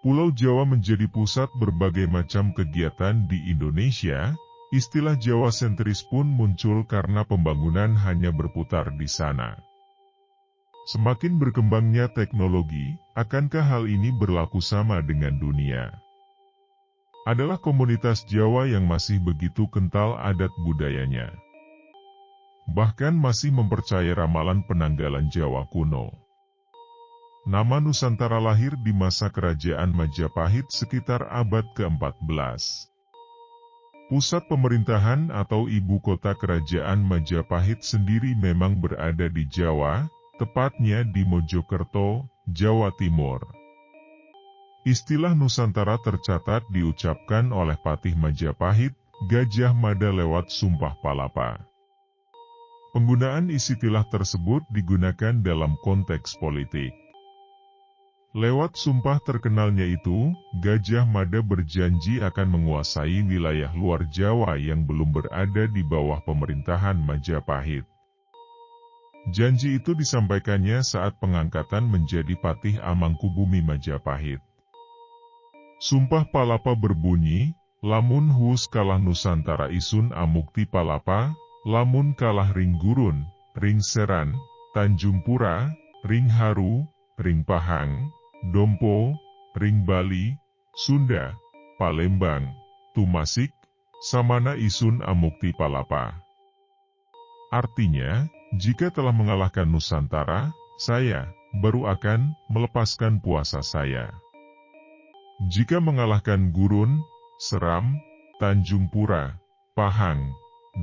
Pulau Jawa menjadi pusat berbagai macam kegiatan di Indonesia. Istilah Jawa sentris pun muncul karena pembangunan hanya berputar di sana. Semakin berkembangnya teknologi, akankah hal ini berlaku sama dengan dunia? Adalah komunitas Jawa yang masih begitu kental adat budayanya. Bahkan masih mempercayai ramalan penanggalan Jawa kuno. Nama Nusantara lahir di masa kerajaan Majapahit sekitar abad ke-14. Pusat pemerintahan atau ibu kota kerajaan Majapahit sendiri memang berada di Jawa, tepatnya di Mojokerto, Jawa Timur. Istilah Nusantara tercatat diucapkan oleh Patih Majapahit, Gajah Mada lewat Sumpah Palapa. Penggunaan istilah tersebut digunakan dalam konteks politik. Lewat sumpah terkenalnya itu, Gajah Mada berjanji akan menguasai wilayah luar Jawa yang belum berada di bawah pemerintahan Majapahit. Janji itu disampaikannya saat pengangkatan menjadi Patih Amangkubumi Majapahit. Sumpah Palapa berbunyi, lamun huus kalah Nusantara isun amukti palapa, lamun kalah ring gurun, ring seran, Tanjung Pura, ring haru, ring pahang, Dompo, ring Bali, Sunda, Palembang, Tumasik, samana isun amukti palapa. Artinya, jika telah mengalahkan Nusantara, saya baru akan melepaskan puasa saya. Jika mengalahkan Gurun, Seram, Tanjung Pura, Pahang,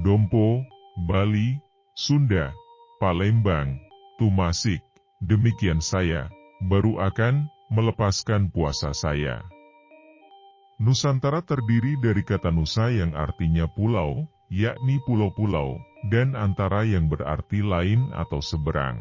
Dompo, Bali, Sunda, Palembang, Tumasik, demikian saya baru akan melepaskan puasa saya. Nusantara terdiri dari kata Nusa yang artinya pulau, yakni pulau-pulau, dan antara yang berarti lain atau seberang.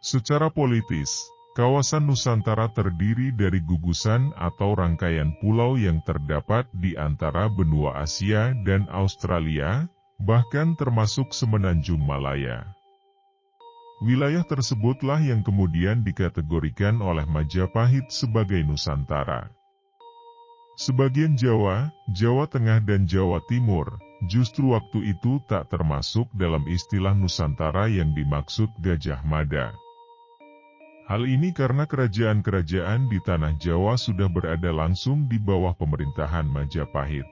Secara politis, kawasan Nusantara terdiri dari gugusan atau rangkaian pulau yang terdapat di antara benua Asia dan Australia, bahkan termasuk Semenanjung Malaya. Wilayah tersebutlah yang kemudian dikategorikan oleh Majapahit sebagai Nusantara. Sebagian Jawa, Jawa Tengah dan Jawa Timur, justru waktu itu tak termasuk dalam istilah Nusantara yang dimaksud Gajah Mada. Hal ini karena kerajaan-kerajaan di tanah Jawa sudah berada langsung di bawah pemerintahan Majapahit.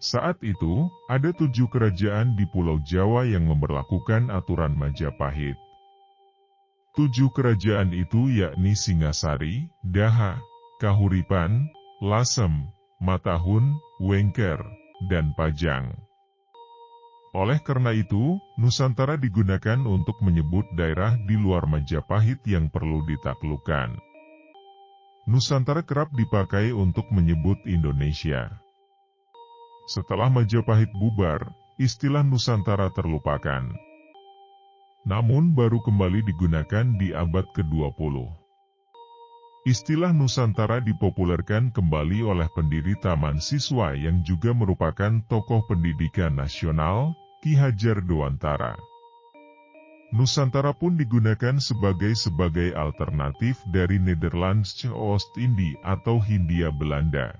Saat itu, ada 7 kerajaan di Pulau Jawa yang memberlakukan aturan Majapahit. 7 kerajaan itu yakni Singasari, Daha, Kahuripan, Lasem, Matahun, Wengker, dan Pajang. Oleh karena itu, Nusantara digunakan untuk menyebut daerah di luar Majapahit yang perlu ditaklukkan. Nusantara kerap dipakai untuk menyebut Indonesia. Setelah Majapahit bubar, istilah Nusantara terlupakan. Namun baru kembali digunakan di abad ke-20. Istilah Nusantara dipopulerkan kembali oleh pendiri Taman Siswa yang juga merupakan tokoh pendidikan nasional, Ki Hajar Dewantara. Nusantara pun digunakan sebagai alternatif dari Nederlands Oost-Indie atau Hindia Belanda.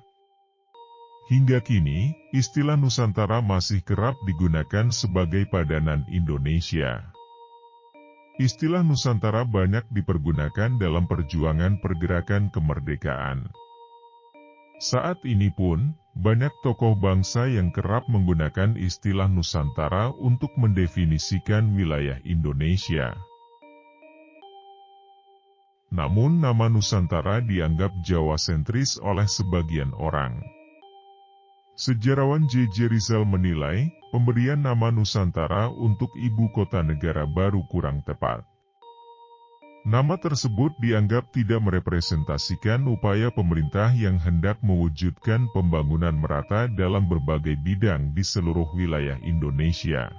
Hingga kini, istilah Nusantara masih kerap digunakan sebagai padanan Indonesia. Istilah Nusantara banyak dipergunakan dalam perjuangan pergerakan kemerdekaan. Saat ini pun, banyak tokoh bangsa yang kerap menggunakan istilah Nusantara untuk mendefinisikan wilayah Indonesia. Namun nama Nusantara dianggap Jawa sentris oleh sebagian orang. Sejarawan J.J. Rizal menilai, pemberian nama Nusantara untuk ibu kota negara baru kurang tepat. Nama tersebut dianggap tidak merepresentasikan upaya pemerintah yang hendak mewujudkan pembangunan merata dalam berbagai bidang di seluruh wilayah Indonesia.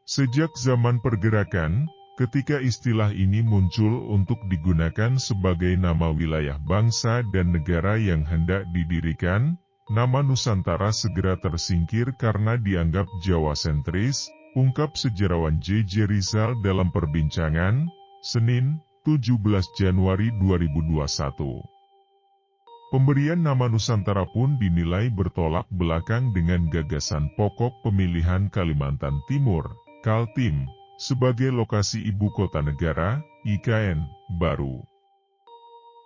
Sejak zaman pergerakan, ketika istilah ini muncul untuk digunakan sebagai nama wilayah bangsa dan negara yang hendak didirikan, nama Nusantara segera tersingkir karena dianggap Jawa sentris, ungkap sejarawan J.J. Rizal dalam perbincangan Senin, 17 Januari 2021. Pemberian nama Nusantara pun dinilai bertolak belakang dengan gagasan pokok pemilihan Kalimantan Timur, Kaltim, sebagai lokasi ibu kota negara, IKN, baru.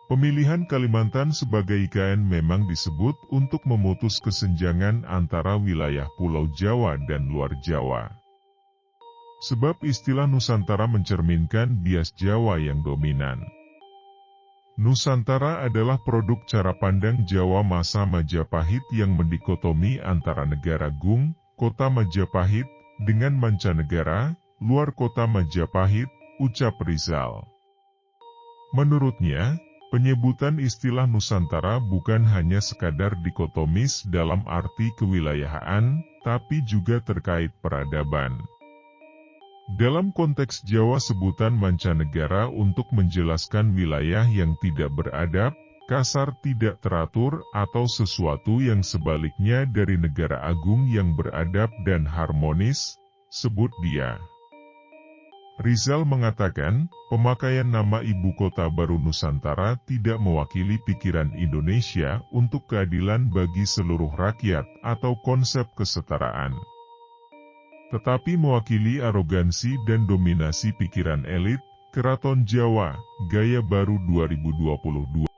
Pemilihan Kalimantan sebagai IKN memang disebut untuk memutus kesenjangan antara wilayah Pulau Jawa dan luar Jawa. Sebab istilah Nusantara mencerminkan bias Jawa yang dominan. Nusantara adalah produk cara pandang Jawa masa Majapahit yang mendikotomi antara negara Gung, kota Majapahit, dengan mancanegara, luar kota Majapahit, ucap Rizal. Menurutnya, penyebutan istilah Nusantara bukan hanya sekadar dikotomis dalam arti kewilayahan, tapi juga terkait peradaban. Dalam konteks Jawa, sebutan mancanegara untuk menjelaskan wilayah yang tidak beradab, kasar, tidak teratur, atau sesuatu yang sebaliknya dari negara agung yang beradab dan harmonis, sebut dia. Rizal mengatakan, pemakaian nama ibu kota baru Nusantara tidak mewakili pikiran Indonesia untuk keadilan bagi seluruh rakyat atau konsep kesetaraan, tetapi mewakili arogansi dan dominasi pikiran elit, Keraton Jawa, gaya baru 2022.